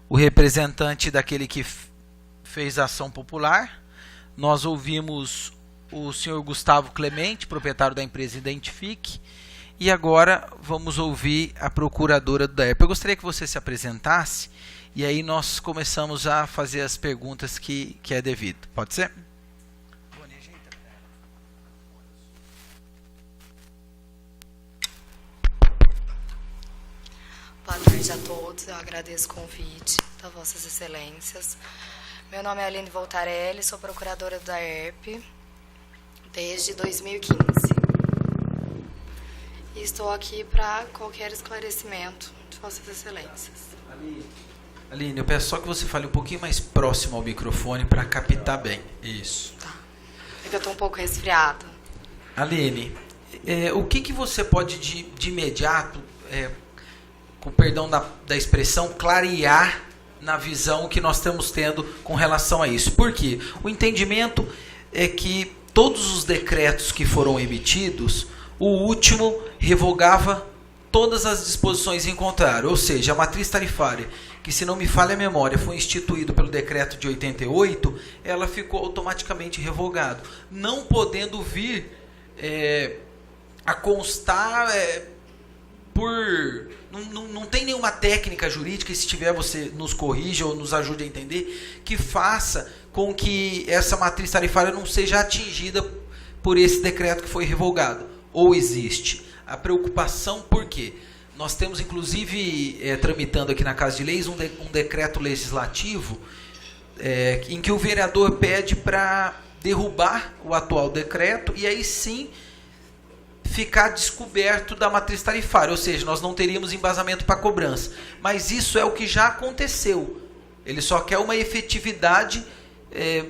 o representante daquele que fez a ação popular. Nós ouvimos o senhor Gustavo Clemente, proprietário da empresa Identifique, e agora vamos ouvir a procuradora do DAERP. Eu gostaria que você se apresentasse e aí nós começamos a fazer as perguntas que é devido. Pode ser? Boa tarde a todos, eu agradeço o convite das Vossas Excelências. Meu nome é Aline Voltarelli, sou procuradora do DAERP desde 2015. E estou aqui para qualquer esclarecimento de Vossas Excelências. Aline, eu peço só que você fale um pouquinho mais próximo ao microfone para captar bem. Isso. Tá. É que eu estou um pouco resfriada. Aline, o que você pode de imediato, com perdão da expressão, clarear na visão que nós estamos tendo com relação a isso? Porque o entendimento é que todos os decretos que foram emitidos, o último revogava todas as disposições em contrário, ou seja, a matriz tarifária, que se não me falha a memória, foi instituído pelo decreto de 88, ela ficou automaticamente revogada, não podendo vir a constar não tem nenhuma técnica jurídica, e se tiver você nos corrija ou nos ajude a entender, que faça com que essa matriz tarifária não seja atingida por esse decreto que foi revogado. Ou existe a preocupação, por quê? Nós temos, inclusive, tramitando aqui na Casa de Leis, um decreto legislativo em que o vereador pede para derrubar o atual decreto e aí sim ficar descoberto da matriz tarifária, ou seja, nós não teríamos embasamento para cobrança. Mas isso é o que já aconteceu. Ele só quer uma efetividade,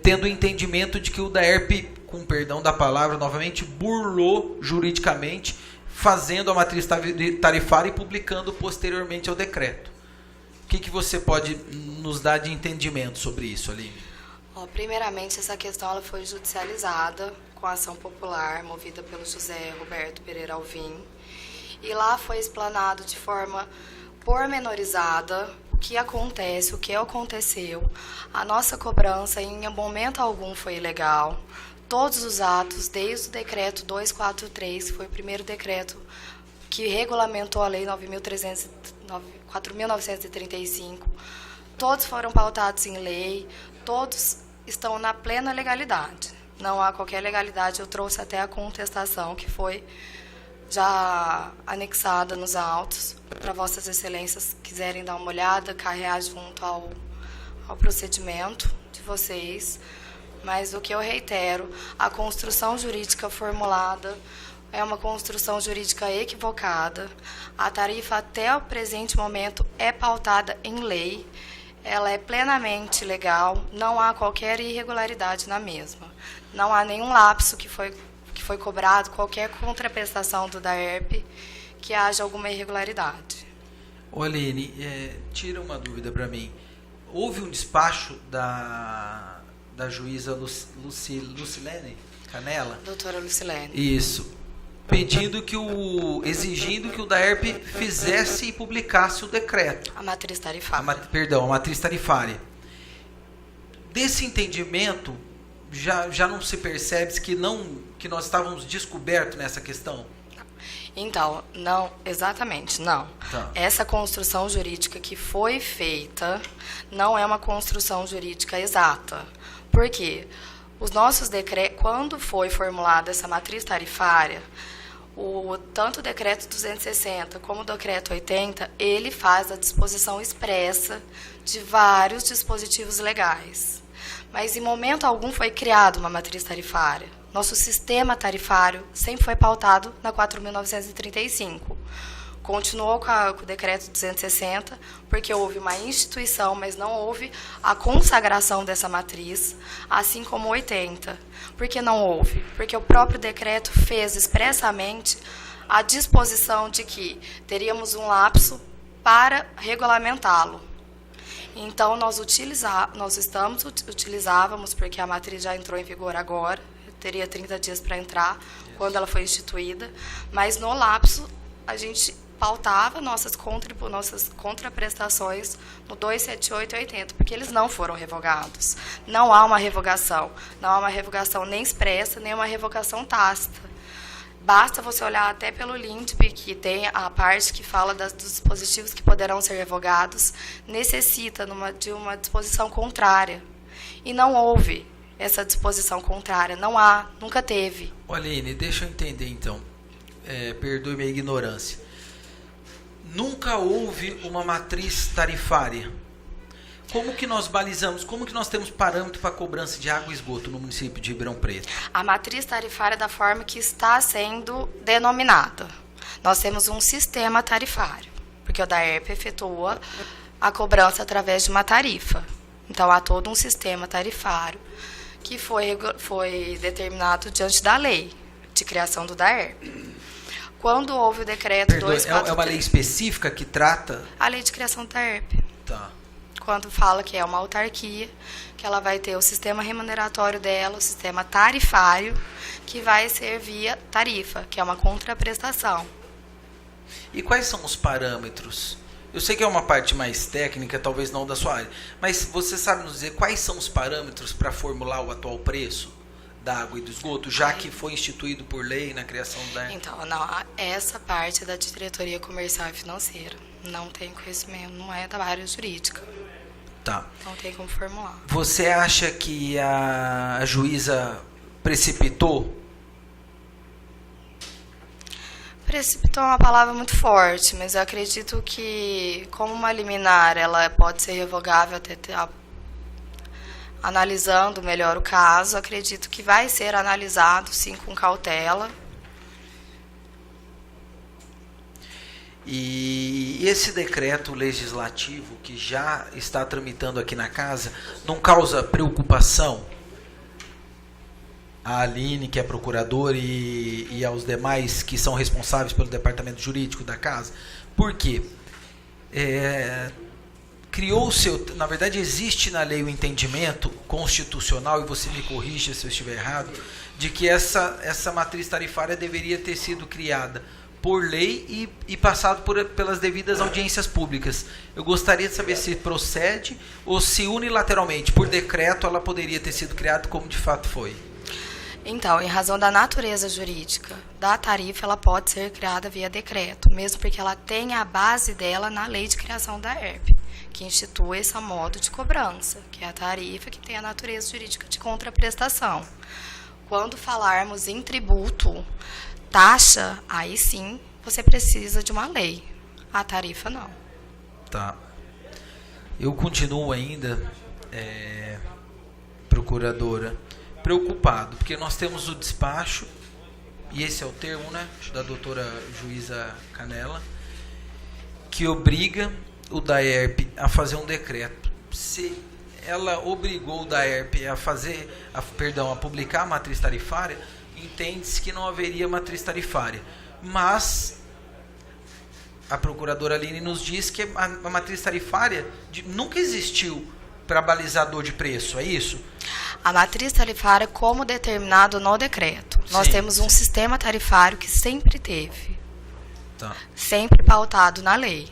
tendo o entendimento de que o DAERP, com perdão da palavra, novamente, burlou juridicamente, fazendo a matriz tarifária e publicando posteriormente ao decreto. O que você pode nos dar de entendimento sobre isso, Aline? Primeiramente, essa questão ela foi judicializada com a ação popular movida pelo José Roberto Pereira Alvim. E lá foi explanado de forma pormenorizada o que acontece, o que aconteceu. A nossa cobrança em momento algum foi ilegal. Todos os atos, desde o decreto 243, que foi o primeiro decreto que regulamentou a lei 4.935, todos foram pautados em lei, todos estão na plena legalidade. Não há qualquer legalidade, eu trouxe até a contestação que foi já anexada nos autos, para Vossas Excelências quiserem dar uma olhada, carregar junto ao procedimento de vocês. Mas o que eu reitero, a construção jurídica formulada é uma construção jurídica equivocada. A tarifa até o presente momento é pautada em lei, ela é plenamente legal, não há qualquer irregularidade na mesma. Não há nenhum lapso que foi cobrado, qualquer contraprestação do DAERP que haja alguma irregularidade. Aline, tira uma dúvida para mim. Houve um despacho da juíza Lucilene Canela? Doutora Lucilene. Isso. Exigindo que o DAERP fizesse e publicasse o decreto. A matriz tarifária. A matriz tarifária. Desse entendimento, já não se percebe que nós estávamos descobertos nessa questão? Então, não, exatamente, não. Tá. Essa construção jurídica que foi feita não é uma construção jurídica exata. Por quê? Os nossos decretos, quando foi formulada essa matriz tarifária, tanto o decreto 260 como o decreto 80, ele faz a disposição expressa de vários dispositivos legais. Mas em momento algum foi criada uma matriz tarifária. Nosso sistema tarifário sempre foi pautado na 4.935. Continuou com o decreto 260, porque houve uma instituição, mas não houve a consagração dessa matriz, assim como o 80. Por que não houve? Porque o próprio decreto fez expressamente a disposição de que teríamos um lapso para regulamentá-lo. Então, nós utilizávamos, porque a matriz já entrou em vigor agora, teria 30 dias para entrar, quando ela foi instituída, mas no lapso a gente pautava nossas contraprestações no 278 e 80, porque eles não foram revogados. Não há uma revogação. Não há uma revogação nem expressa, nem uma revogação tácita. Basta você olhar até pelo LINDB, que tem a parte que fala dos dispositivos que poderão ser revogados, necessita de uma disposição contrária. E não houve essa disposição contrária. Não há, nunca teve. Aline, deixa eu entender então. Perdoe minha ignorância. Nunca houve uma matriz tarifária. Como que nós balizamos, como que nós temos parâmetro para cobrança de água e esgoto no município de Ribeirão Preto? A matriz tarifária é da forma que está sendo denominada. Nós temos um sistema tarifário, porque o DAERP efetua a cobrança através de uma tarifa. Então, há todo um sistema tarifário que foi determinado diante da lei de criação do DAERP. Quando houve o decreto 243... É uma lei específica que trata... A lei de criação do DAERP. Tá. Quando fala que é uma autarquia, que ela vai ter o sistema remuneratório dela, o sistema tarifário, que vai ser via tarifa, que é uma contraprestação. E quais são os parâmetros? Eu sei que é uma parte mais técnica, talvez não da sua área, mas você sabe nos dizer quais são os parâmetros para formular o atual preço da água e do esgoto, já que foi instituído por lei na criação da... Então, não, essa parte é da diretoria comercial e financeira. Não tem conhecimento, não é da área jurídica. Tá. Não tem como formular. Você acha que a juíza precipitou? Precipitou é uma palavra muito forte, mas eu acredito que, como uma liminar, ela pode ser revogável analisando melhor o caso, acredito que vai ser analisado, sim, com cautela. E esse decreto legislativo que já está tramitando aqui na casa, não causa preocupação a Aline, que é procuradora, e aos demais que são responsáveis pelo departamento jurídico da casa? Por quê? Na verdade, existe na lei o entendimento constitucional, e você me corrija se eu estiver errado, de que essa matriz tarifária deveria ter sido criada por lei e passado pelas devidas audiências públicas. Eu gostaria de saber se procede ou se unilateralmente, por decreto, ela poderia ter sido criada como de fato foi. Então, em razão da natureza jurídica da tarifa, ela pode ser criada via decreto, mesmo porque ela tem a base dela na lei de criação da ERP, que institui esse modo de cobrança, que é a tarifa que tem a natureza jurídica de contraprestação. Quando falarmos em tributo, taxa, aí sim você precisa de uma lei. A tarifa não. Tá. Eu continuo ainda, procuradora, preocupado, porque nós temos o despacho, e esse é o termo, né, da doutora juíza Canela, que obriga o DAERP a fazer um decreto. Se ela obrigou o DAERP a publicar a matriz tarifária, entende-se que não haveria matriz tarifária. Mas a procuradora Aline nos diz que a matriz tarifária nunca existiu para balizador de preço, é isso? A matriz tarifária como determinado no decreto. Nós temos um sistema tarifário que sempre teve. Tá. Sempre pautado na lei.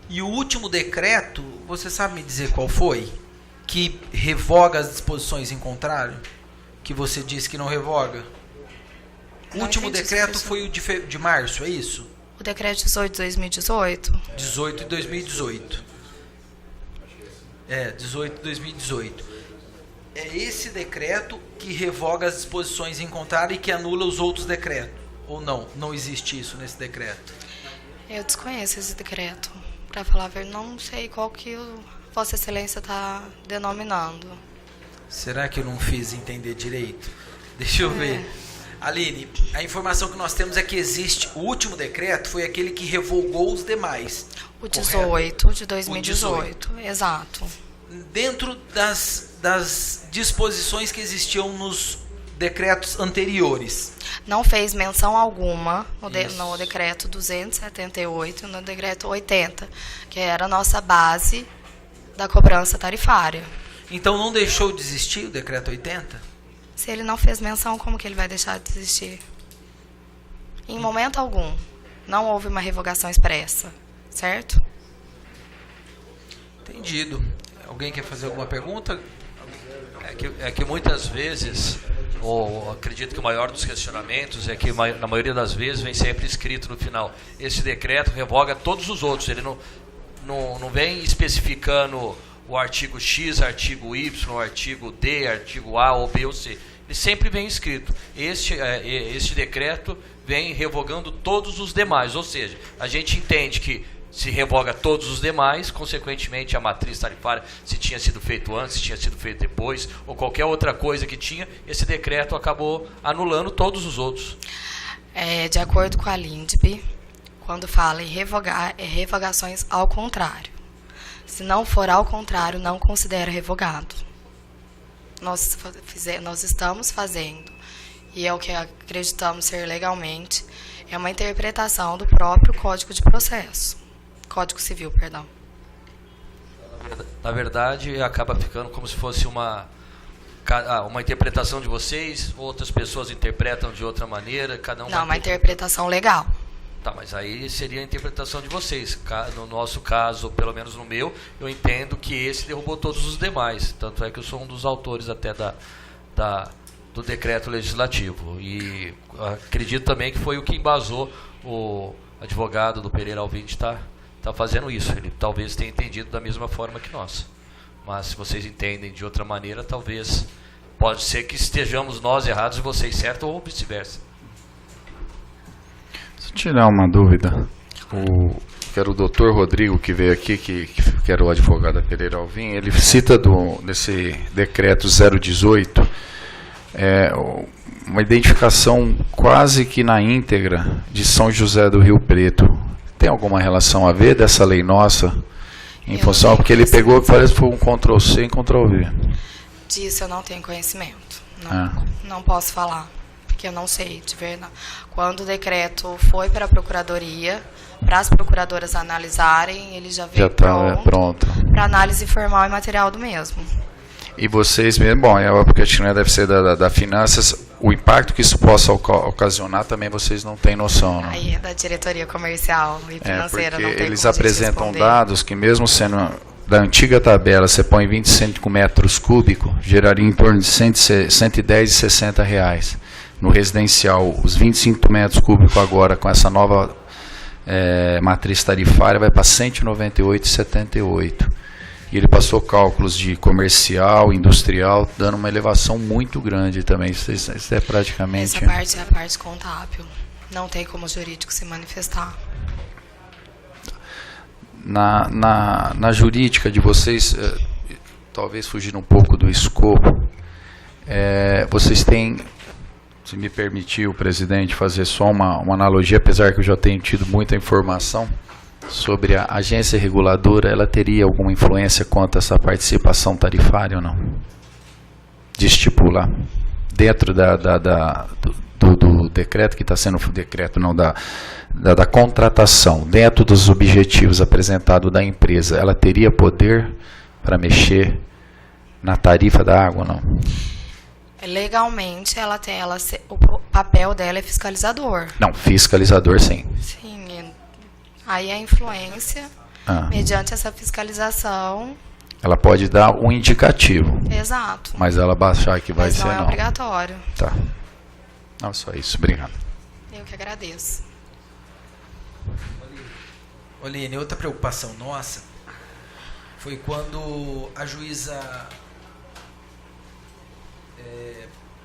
E o último decreto, você sabe me dizer qual foi? Que revoga as disposições em contrário? Que você disse que não revoga? O último decreto foi o de março, é isso? O decreto 18 de 2018? 18 de 2018. 18 de 2018. É esse decreto que revoga as disposições em contrário e que anula os outros decretos? Ou não? Não existe isso nesse decreto? Eu desconheço esse decreto. Para falar a verdade, não sei qual que Vossa Excelência está denominando. Será que eu não fiz entender direito? Deixa eu ver. Aline, a informação que nós temos é que existe, o último decreto foi aquele que revogou os demais. O 18 de 2018, exato. Dentro das disposições que existiam nos decretos anteriores. Não fez menção alguma no decreto 278 e no decreto 80, que era a nossa base da cobrança tarifária. Então não deixou de existir o decreto 80? Se ele não fez menção, como que ele vai deixar de existir? Em momento algum. Não houve uma revogação expressa, certo? Entendido. Alguém quer fazer alguma pergunta? É que muitas vezes, ou acredito que o maior dos questionamentos é que na maioria das vezes vem sempre escrito no final: esse decreto revoga todos os outros. Ele não vem especificando o artigo X, artigo Y, artigo D, artigo A ou B ou C. Ele sempre vem escrito: este decreto vem revogando todos os demais. Ou seja, a gente entende que se revoga todos os demais, consequentemente a matriz tarifária, se tinha sido feito antes, se tinha sido feito depois, ou qualquer outra coisa que tinha, esse decreto acabou anulando todos os outros. De acordo com a LINDB, quando fala em revogar, é revogações ao contrário. Se não for ao contrário, não considera revogado. Nós estamos fazendo, e é o que acreditamos ser legalmente, é uma interpretação do próprio Código de Processo. Código Civil, perdão. Na verdade, acaba ficando como se fosse uma interpretação de vocês, outras pessoas interpretam de outra maneira, cada um... Não, uma interpretação legal. Tá, mas aí seria a interpretação de vocês. No nosso caso, pelo menos no meu, eu entendo que esse derrubou todos os demais. Tanto é que eu sou um dos autores até do decreto legislativo. E acredito também que foi o que embasou o advogado do Pereira Alvim está fazendo isso. Ele talvez tenha entendido da mesma forma que nós. Mas se vocês entendem de outra maneira, talvez pode ser que estejamos nós errados e vocês certos, ou vice-versa. Se eu tirar uma dúvida, que era o doutor Rodrigo que veio aqui, que era o advogado da Pereira Alvim, ele cita nesse decreto 018 uma identificação quase que na íntegra de São José do Rio Preto. Tem alguma relação a ver dessa lei nossa em função? Porque ele pegou, parece que foi um Ctrl+C e Ctrl+V. Disso eu não tenho conhecimento. Não posso falar, porque eu não sei de verdade. Quando o decreto foi para a Procuradoria, para as procuradoras analisarem, ele já veio pronto para análise formal e material do mesmo. E vocês mesmo, bom, porque a China deve ser da finanças, o impacto que isso possa ocasionar também vocês não têm noção, né? Aí é da diretoria comercial e financeira, não tem eles apresentam dados que mesmo sendo da antiga tabela, você põe 25 metros cúbicos, geraria em torno de 110 e 60 reais. No residencial, os 25 metros cúbicos agora, com essa nova matriz tarifária, vai para 198,78. E ele passou cálculos de comercial, industrial, dando uma elevação muito grande também. Isso é praticamente... Essa parte é a parte contábil. Não tem como o jurídico se manifestar. Na jurídica de vocês, talvez fugindo um pouco do escopo, vocês têm, se me permitir o presidente, fazer só uma analogia, apesar que eu já tenho tido muita informação sobre a agência reguladora, ela teria alguma influência quanto a essa participação tarifária ou não? De estipular, dentro do decreto que está sendo, decreto não, da contratação, dentro dos objetivos apresentados da empresa, ela teria poder para mexer na tarifa da água ou não? Legalmente, o papel dela é fiscalizador. Não, fiscalizador sim. Sim. Aí a influência, mediante essa fiscalização... Ela pode dar um indicativo. Exato. Mas ela baixar que vai ser, não. Mas não é obrigatório. Tá. Não, só isso. Obrigado. Eu que agradeço. Oline, outra preocupação nossa foi quando a juíza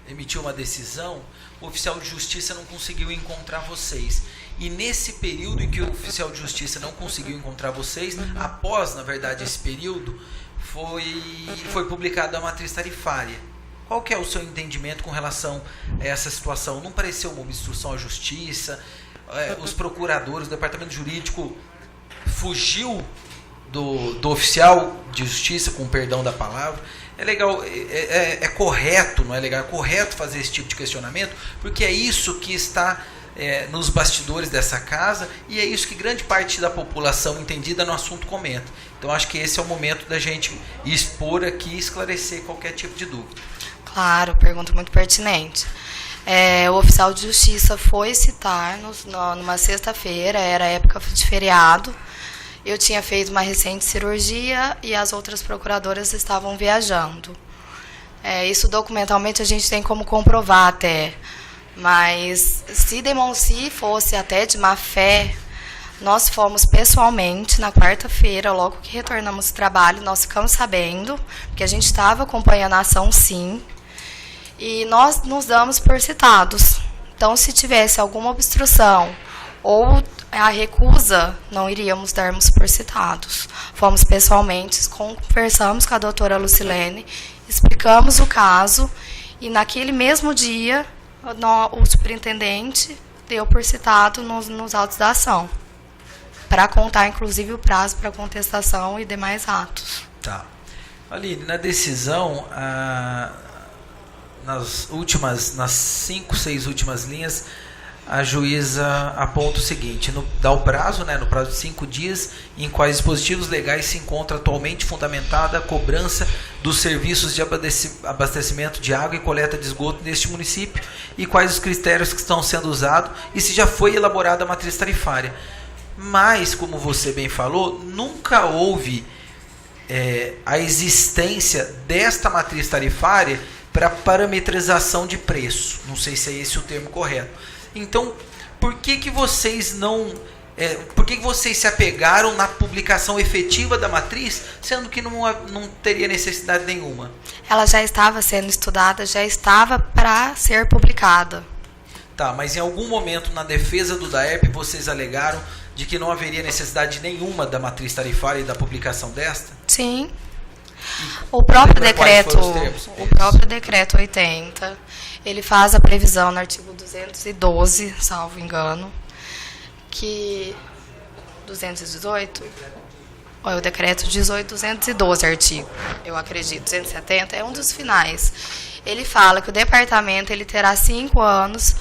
emitiu uma decisão, o oficial de justiça não conseguiu encontrar vocês. E nesse período em que o oficial de justiça não conseguiu encontrar vocês, após, na verdade, esse período, foi publicada a matriz tarifária. Qual que é o seu entendimento com relação a essa situação? Não pareceu uma obstrução à justiça? Os procuradores, o departamento jurídico fugiu do oficial de justiça, com perdão da palavra? É legal, é correto, não é legal? É correto fazer esse tipo de questionamento, porque é isso que está nos bastidores dessa casa e é isso que grande parte da população entendida no assunto comenta. Então acho que esse é o momento da gente expor aqui e esclarecer qualquer tipo de dúvida. Claro, pergunta muito pertinente. O oficial de justiça foi citar numa sexta-feira, era época de feriado. Eu tinha feito uma recente cirurgia e as outras procuradoras estavam viajando. Isso documentalmente a gente tem como comprovar até. Mas se fosse até de má fé, nós fomos pessoalmente na quarta-feira, logo que retornamos do trabalho, nós ficamos sabendo, porque a gente estava acompanhando a ação sim, e nós nos damos por citados. Então, se tivesse alguma obstrução ou a recusa, não iríamos darmos por citados. Fomos pessoalmente, conversamos com a doutora Lucilene, explicamos o caso, e naquele mesmo dia, o superintendente deu por citado nos autos da ação, para contar, inclusive, o prazo para contestação e demais atos. Tá. Aline, na decisão, nas 5, 6 últimas linhas, a juíza aponta o seguinte: dá o prazo, no prazo de 5 dias, em quais dispositivos legais se encontra atualmente fundamentada a cobrança dos serviços de abastecimento de água e coleta de esgoto neste município, e quais os critérios que estão sendo usados, e se já foi elaborada a matriz tarifária. Mas, como você bem falou, nunca houve a existência desta matriz tarifária para parametrização de preço. Não sei se é esse o termo correto. Então, por que vocês por que vocês se apegaram na publicação efetiva da matriz, sendo que não teria necessidade nenhuma? Ela já estava sendo estudada, já estava para ser publicada. Tá, mas em algum momento na defesa do DAERP vocês alegaram de que não haveria necessidade nenhuma da matriz tarifária e da publicação desta? Sim. O próprio decreto 80, ele faz a previsão no artigo 212, salvo engano, que 218, o decreto 212 artigo, eu acredito, 270, é um dos finais. Ele fala que o departamento ele terá 5 anos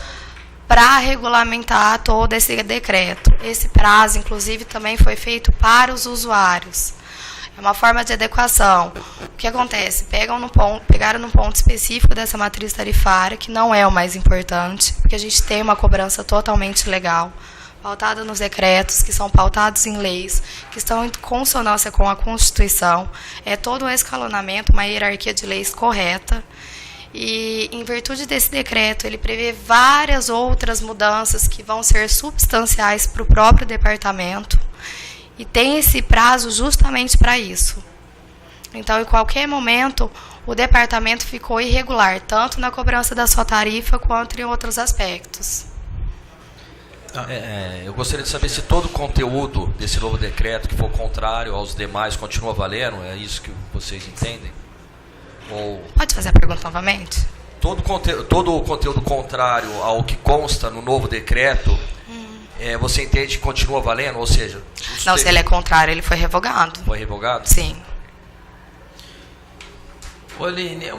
para regulamentar todo esse decreto. Esse prazo, inclusive, também foi feito para os usuários. É uma forma de adequação. O que acontece? Pegaram num ponto específico dessa matriz tarifária, que não é o mais importante, porque a gente tem uma cobrança totalmente legal, pautada nos decretos, que são pautados em leis, que estão em consonância com a Constituição. É todo um escalonamento, uma hierarquia de leis correta. E, em virtude desse decreto, ele prevê várias outras mudanças que vão ser substanciais para o próprio departamento, e tem esse prazo justamente para isso. Então, em qualquer momento, o departamento ficou irregular, tanto na cobrança da sua tarifa, quanto em outros aspectos. Eu gostaria de saber se todo o conteúdo desse novo decreto, que for contrário aos demais, continua valendo. É isso que vocês entendem? Pode fazer a pergunta novamente? Todo o conteúdo contrário ao que consta no novo decreto, você entende que continua valendo? Ou seja... Não, se ele é contrário, ele foi revogado. Foi revogado? Sim. Aline,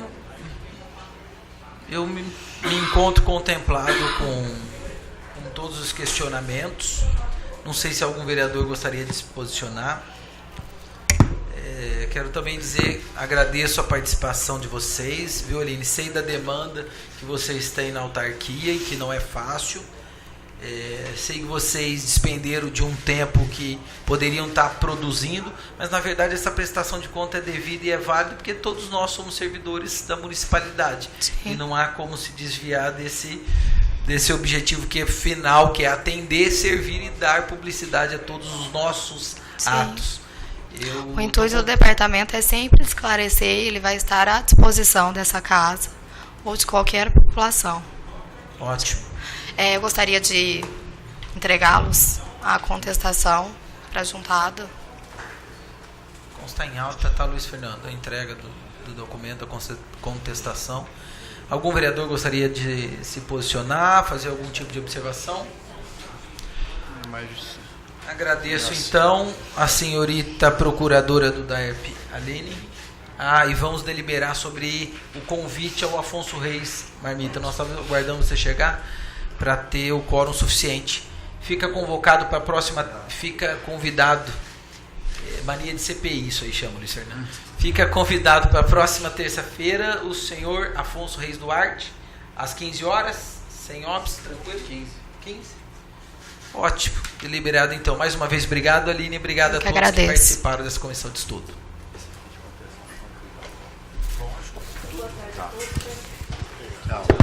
eu me encontro contemplado com todos os questionamentos. Não sei se algum vereador gostaria de se posicionar. Quero também dizer, agradeço a participação de vocês, viu, Aline? Sei da demanda que vocês têm na autarquia e que não é fácil. Sei que vocês despenderam de um tempo que poderiam estar produzindo, mas na verdade essa prestação de conta é devida e é válida porque todos nós somos servidores da municipalidade. Sim. E não há como se desviar desse objetivo que é final, que é atender, servir e dar publicidade a todos os nossos atos. O intuito do departamento é sempre esclarecer, ele vai estar à disposição dessa casa ou de qualquer população. Ótimo. Eu gostaria de entregá-los à contestação para a juntada. Consta em alta, tá, Luiz Fernando, a entrega do documento, a contestação. Algum vereador gostaria de se posicionar, fazer algum tipo de observação? Agradeço, então, a senhorita procuradora do DAERP, Aline. E vamos deliberar sobre o convite ao Afonso Reis Marmita. Nós aguardamos você chegar para ter o quórum suficiente. Fica convocado para a próxima, fica convidado, mania de CPI, isso aí chama, Luiz Fernando. Fica convidado para a próxima terça-feira o senhor Afonso Reis Duarte, às 15 horas, sem óbice, tranquilo? 15. Ótimo, deliberado então. Mais uma vez, obrigado, Aline, obrigado a todos que participaram dessa comissão de estudo. Tchau.